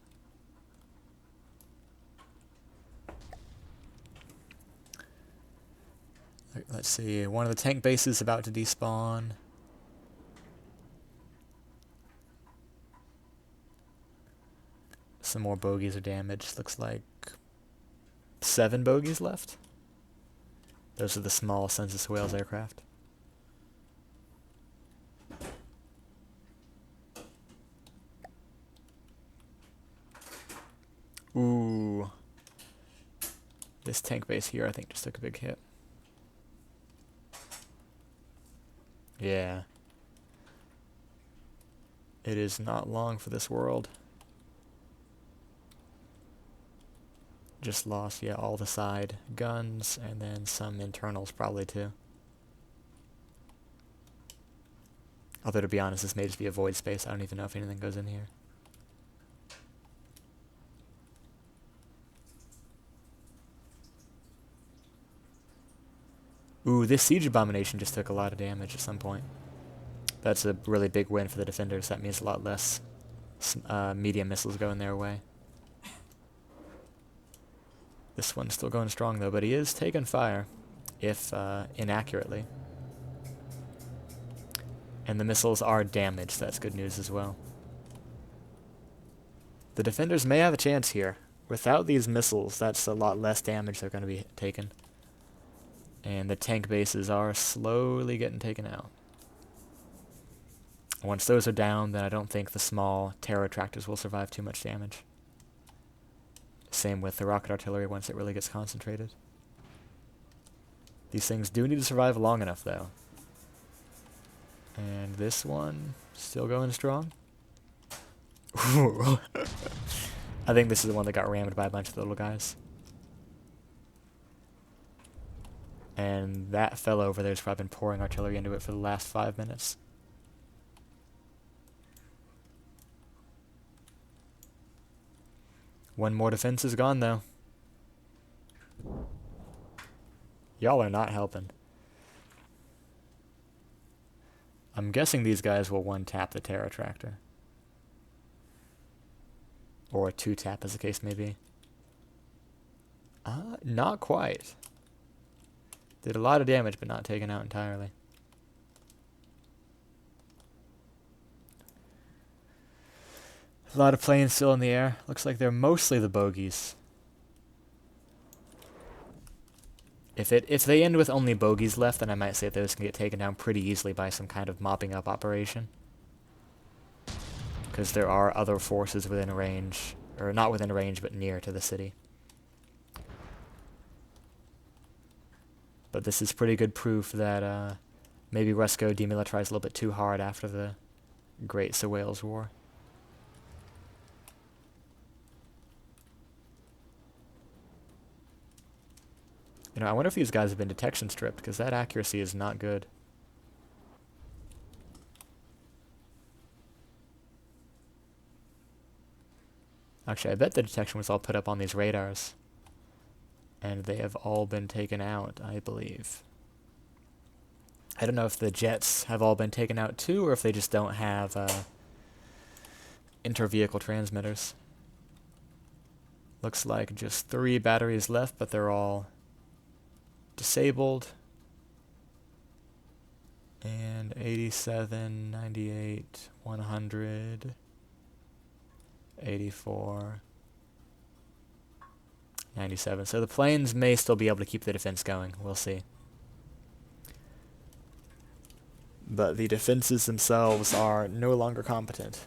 Speaker 1: Let's see, one of the tank bases is about to despawn. Some more bogies are damaged. Looks like 7 bogies left. Those are the small Sons of Sowales aircraft. Ooh. This tank base here, I think, just took a big hit. Yeah. It is not long for this world. Just lost, yeah, all the side guns, and then some internals probably too. Although to be honest, this may just be a void space. I don't even know if anything goes in here. Ooh, this siege abomination just took a lot of damage at some point. That's a really big win for the defenders. That means a lot less medium missiles going their way. This one's still going strong though, but he is taking fire, if inaccurately. And the missiles are damaged. That's good news as well. The defenders may have a chance here. Without these missiles, that's a lot less damage they're going to be taken. And the tank bases are slowly getting taken out. Once those are down, then I don't think the small Terror Tractors will survive too much damage. Same with the rocket artillery once it really gets concentrated. These things do need to survive long enough, though. And this one, still going strong. I think this is the one that got rammed by a bunch of little guys. And that fellow over there's probably been pouring artillery into it for the last 5 minutes. One more defense is gone, though. Y'all are not helping. I'm guessing these guys will one-tap the Terror Tractor. Or two-tap, as the case may be. Not quite. Did a lot of damage, but not taken out entirely. A lot of planes still in the air. Looks like they're mostly the bogies. If they end with only bogies left, then I might say those can get taken down pretty easily by some kind of mopping up operation. Because there are other forces within range, or not within range, but near to the city. But this is pretty good proof that maybe Rusko demilitarized a little bit too hard after the Great Sowales War. You know, I wonder if these guys have been detection stripped, because that accuracy is not good. Actually, I bet the detection was all put up on these radars. And they have all been taken out, I believe. I don't know if the jets have all been taken out too, or if they just don't have inter-vehicle transmitters. Looks like just 3 batteries left, but they're all disabled. And 87, 98, 100, 84, 97. So the planes may still be able to keep the defense going. We'll see. But the defenses themselves are no longer competent.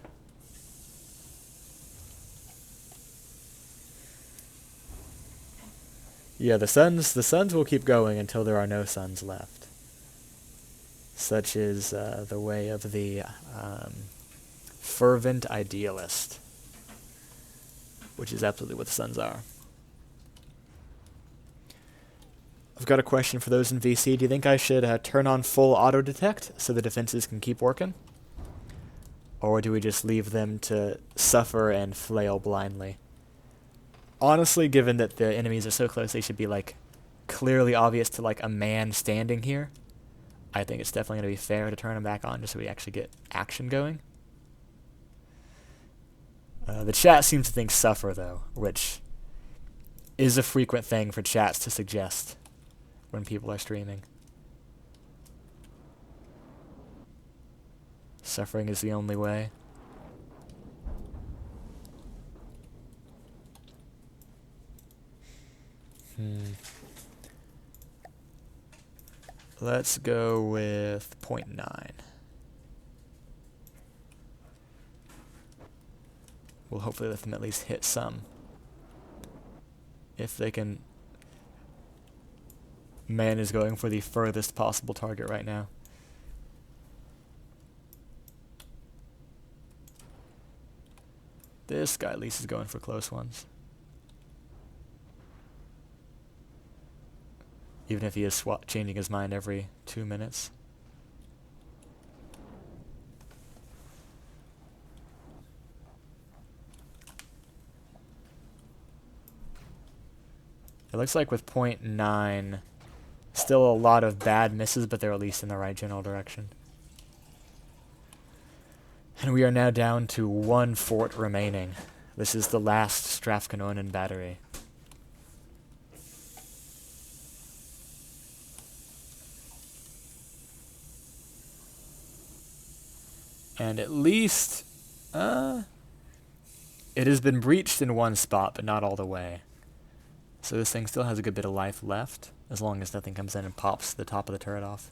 Speaker 1: Yeah, the suns will keep going until there are no suns left. Such is the way of the fervent idealist, which is absolutely what the suns are. I've got a question for those in VC. Do you think I should turn on full auto detect so the defenses can keep working? Or do we just leave them to suffer and flail blindly? Honestly, given that the enemies are so close, they should be like clearly obvious to like a man standing here. I think it's definitely going to be fair to turn them back on just so we actually get action going. The chat seems to think suffer though, which is a frequent thing for chats to suggest when people are streaming. Suffering is the only way. Let's go with 0.9. We'll hopefully let them at least hit some. If they can. Man is going for the furthest possible target right now. This guy at least is going for close ones. Even if he is changing his mind every 2 minutes. It looks like with 0.9, still a lot of bad misses, but they're at least in the right general direction. And we are now down to 1 fort remaining. This is the last Strafkanonen battery. And at least, it has been breached in one spot, but not all the way. So this thing still has a good bit of life left, as long as nothing comes in and pops the top of the turret off.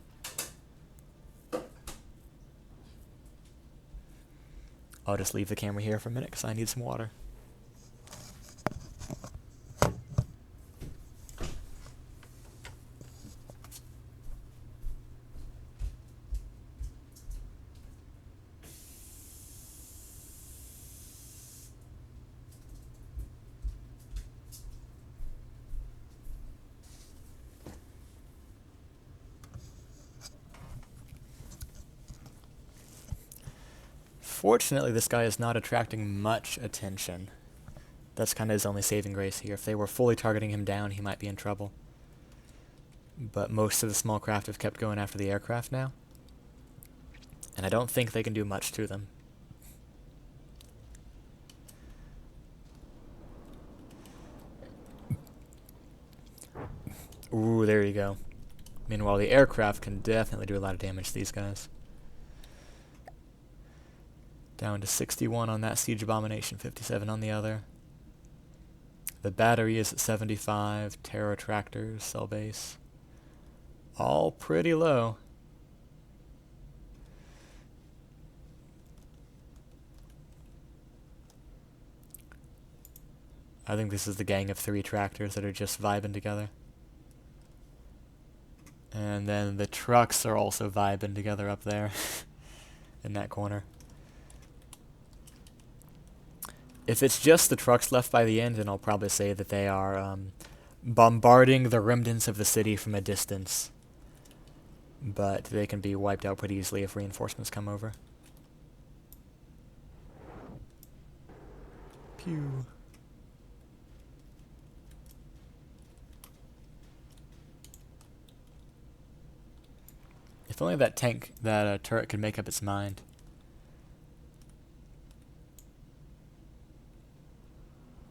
Speaker 1: I'll just leave the camera here for a minute, because I need some water. Fortunately, this guy is not attracting much attention. That's kind of his only saving grace here. If they were fully targeting him down, he might be in trouble. But most of the small craft have kept going after the aircraft now. And I don't think they can do much to them. Ooh, there you go. Meanwhile, the aircraft can definitely do a lot of damage to these guys. Down to 61 on that siege abomination, 57 on the other. The battery is at 75, terror tractors, cell base. All pretty low. I think this is the gang of 3 tractors that are just vibing together. And then the trucks are also vibing together up there in that corner. If it's just the trucks left by the end, then I'll probably say that they are bombarding the remnants of the city from a distance. But they can be wiped out pretty easily if reinforcements come over. Pew. If only that tank, that turret could make up its mind.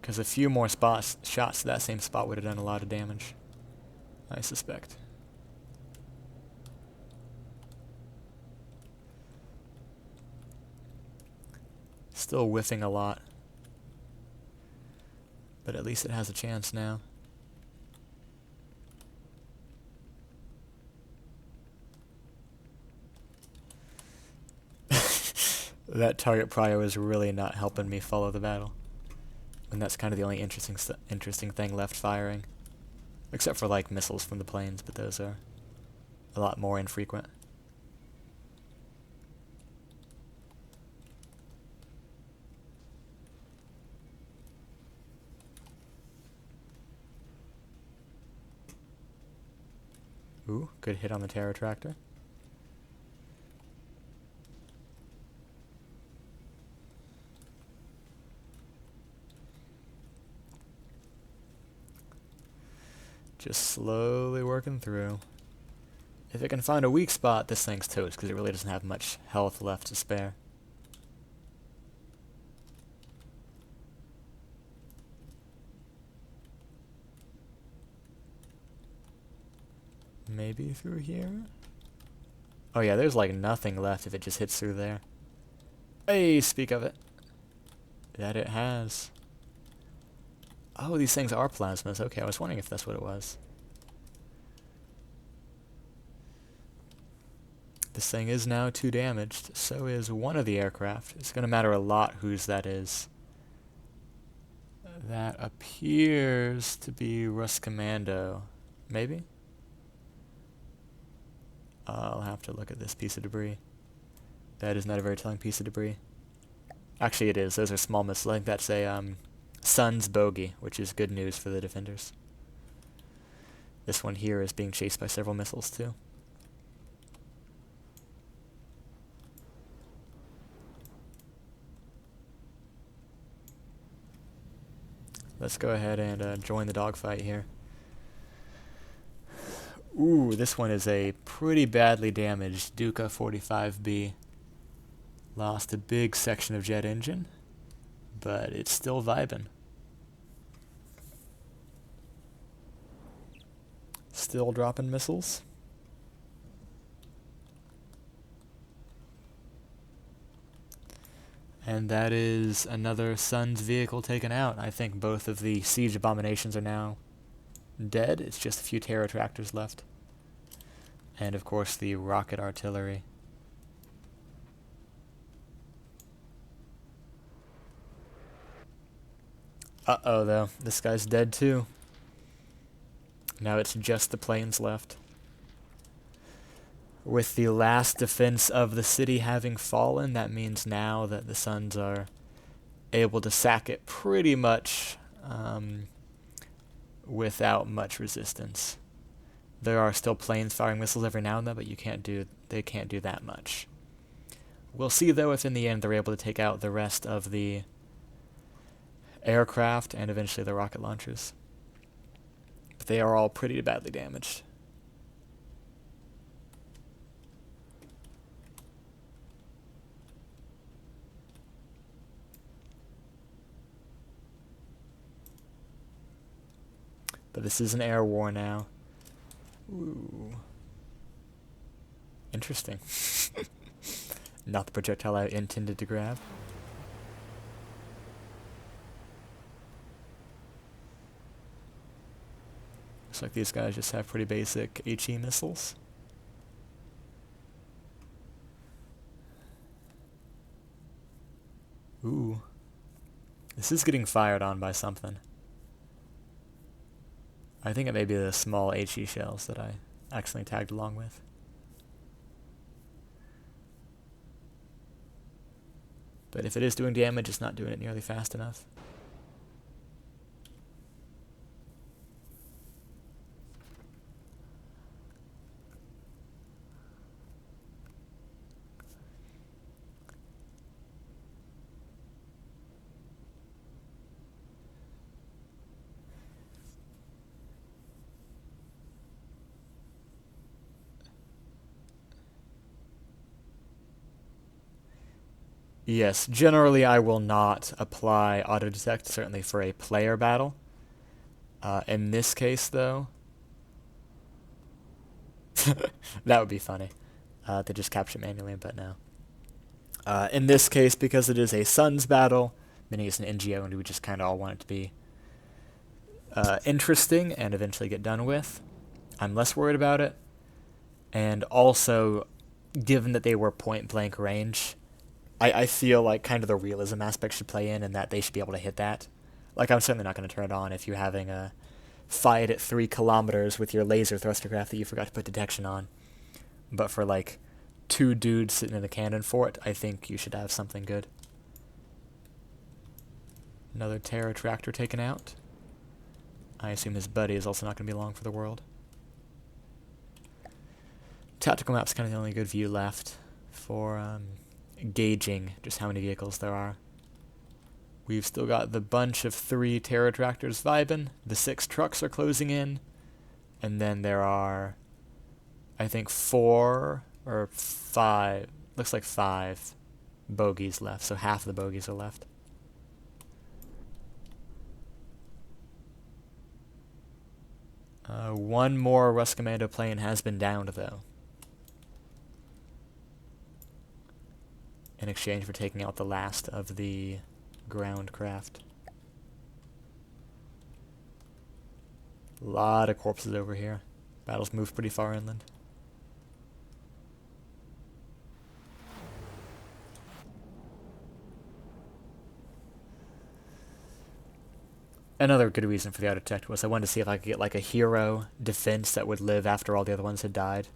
Speaker 1: Because a few more shots to that same spot would have done a lot of damage, I suspect. Still whiffing a lot. But at least it has a chance now. That target prio is really not helping me follow the battle. And that's kind of the only interesting thing left firing. Except for like missiles from the planes, but those are a lot more infrequent. Ooh, good hit on the terror tractor. Just slowly working through. If it can find a weak spot, this thing's toast, because it really doesn't have much health left to spare. Maybe through here? Oh yeah, there's like nothing left if it just hits through there. Hey, speak of it. That it has. Oh, these things are plasmas. Okay, I was wondering if that's what it was. This thing is now 2 damaged. So is one of the aircraft. It's going to matter a lot whose that is. That appears to be Ruskommandan. Maybe? I'll have to look at this piece of debris. That is not a very telling piece of debris. Actually, it is. Those are small missiles. I think that's a Sun's bogey, which is good news for the defenders. This one here is being chased by several missiles too. Let's go ahead and join the dogfight here. Ooh, this one is a pretty badly damaged Duca 45B. Lost a big section of jet engine, but it's still vibing. Still dropping missiles. And that is another Sun's vehicle taken out. I think both of the siege abominations are now dead. It's just a few terror tractors left. And of course the rocket artillery. Uh-oh though, this guy's dead too. Now it's just the planes left. With the last defense of the city having fallen, that means now that the Suns are able to sack it pretty much without much resistance. There are still planes firing missiles every now and then, but they can't do that much. We'll see, though, if in the end they're able to take out the rest of the aircraft and eventually the rocket launchers. But they are all pretty badly damaged. But this is an air war now. Ooh. Interesting. Not the projectile I intended to grab. Looks like these guys just have pretty basic HE missiles. Ooh. This is getting fired on by something. I think it may be the small HE shells that I accidentally tagged along with. But if it is doing damage, it's not doing it nearly fast enough. Yes, generally I will not apply auto-detect, certainly for a player battle. In this case, though, that would be funny, to just capture manually, but no. In this case, because it is a Suns battle, meaning it's an NGO, and we just kind of all want it to be interesting and eventually get done with, I'm less worried about it. And also, given that they were point-blank range, I feel like kind of the realism aspect should play in, and that they should be able to hit that. Like, I'm certainly not going to turn it on if you're having a fight at 3 kilometers with your laser thruster craft that you forgot to put detection on. But for, like, 2 dudes sitting in a cannon fort, I think you should have something good. Another Terror Tractor taken out. I assume his buddy is also not going to be long for the world. Tactical map's kind of the only good view left for gauging just how many vehicles there are. We've still got the bunch of 3 Terror Tractors vibing. The 6 trucks are closing in. And then there are, I think, 4 or 5, looks like 5 bogies left. So half of the bogies are left. One more Ruskommandan plane has been downed, though, in exchange for taking out the last of the ground craft. A lot of corpses over here. Battle's moved pretty far inland. Another good reason for the auto-detect was I wanted to see if I could get like a hero defense that would live after all the other ones had died.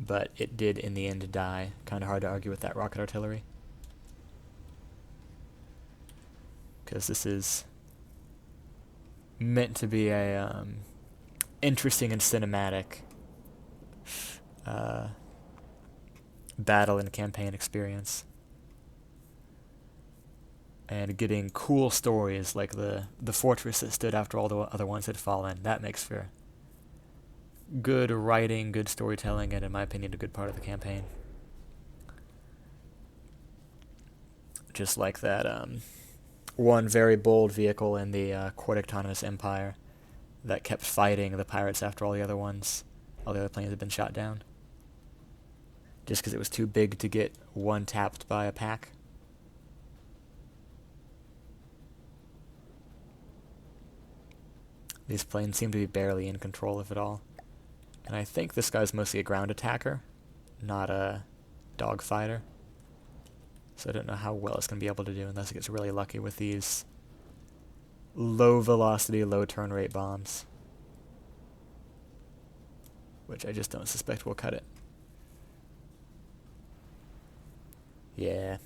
Speaker 1: But it did in the end die. Kind of hard to argue with that rocket artillery. Because this is meant to be a interesting and cinematic battle and campaign experience. And getting cool stories like the fortress that stood after all the other ones had fallen, that makes for good writing, good storytelling, and in my opinion, a good part of the campaign. Just like that one very bold vehicle in the Quart Autonomous Empire that kept fighting the pirates after all the other ones, all the other planes had been shot down. Just because it was too big to get one tapped by a pack. These planes seem to be barely in control of it all. And I think this guy's mostly a ground attacker, not a dogfighter. So I don't know how well it's going to be able to do unless it gets really lucky with these low velocity, low turn rate bombs. Which I just don't suspect will cut it. Yeah.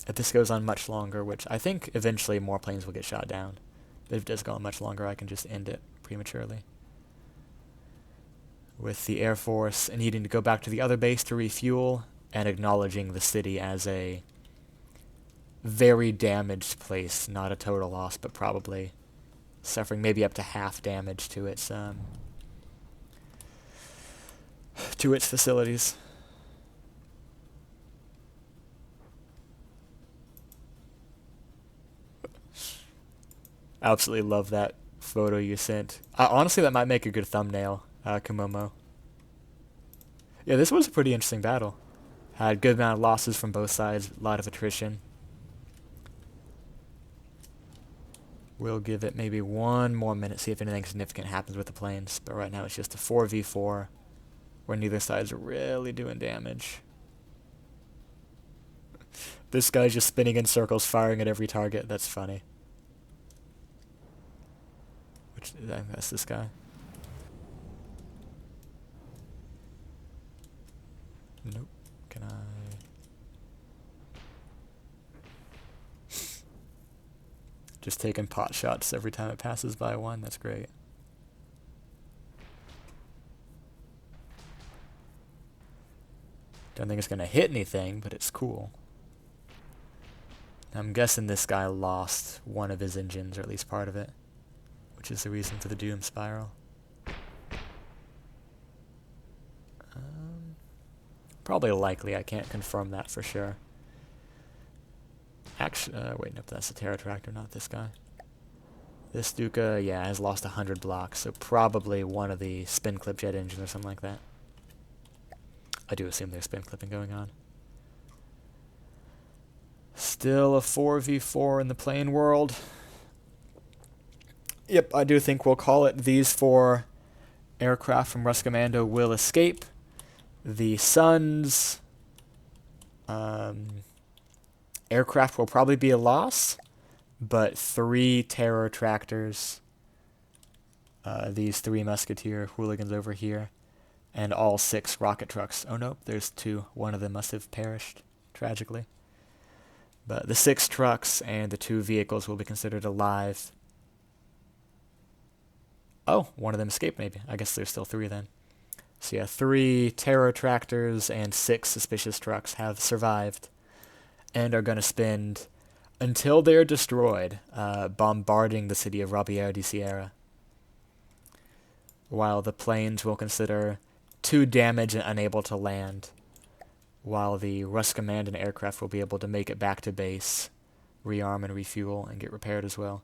Speaker 1: If this goes on much longer, which I think eventually more planes will get shot down. But if it does go on much longer, I can just end it prematurely. with the Air Force needing to go back to the other base to refuel, and acknowledging the city as a very damaged place, not a total loss, but probably suffering maybe up to half damage to its facilities. Absolutely love that photo you sent. Honestly, that might make a good thumbnail, Komomo. Yeah, this was a pretty interesting battle. Had a good amount of losses from both sides, a lot of attrition. We'll give it maybe one more minute, see if anything significant happens with the planes. But right now it's just a 4v4, where neither side's really doing damage. This guy's just spinning in circles, firing at every target. That's funny. I think that's this guy. Nope. Can I... Just taking pot shots every time it passes by one. That's great. Don't think it's going to hit anything, but it's cool. I'm guessing this guy lost one of his engines, or at least part of it, which is the reason for the doom spiral. Probably likely. I can't confirm that for sure. Actually, wait, nope, that's the Pterotractor, not this guy. This Stuka, yeah, has lost 100 blocks, so probably one of the spin clip jet engines or something like that. I do assume there's spin clipping going on. Still a 4v4 in the plane world. Yep, I do think we'll call it. These 4 aircraft from Ruskommandan will escape. The Sun's aircraft will probably be a loss, but 3 terror tractors, these 3 musketeer hooligans over here, and all 6 rocket trucks. Oh no, there's 2. One of them must have perished, tragically. But the 6 trucks and the 2 vehicles will be considered alive. Oh, one of them escaped maybe. I guess there's still 3 then. So yeah, 3 terror tractors and 6 suspicious trucks have survived and are going to spend, until they're destroyed, bombarding the city of Rabier de Sierra, while the planes will consider too damaged and unable to land, while the Ruskommandan aircraft will be able to make it back to base, rearm and refuel, and get repaired as well.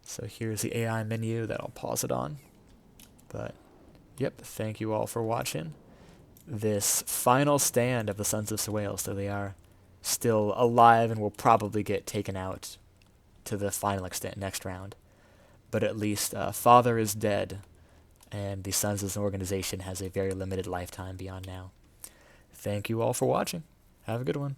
Speaker 1: So here's the AI menu that I'll pause it on. But, yep, thank you all for watching this final stand of the Sons of Sowales. So they are still alive and will probably get taken out to the final extent next round. But at least Father is dead, and the Sons as an organization has a very limited lifetime beyond now. Thank you all for watching. Have a good one.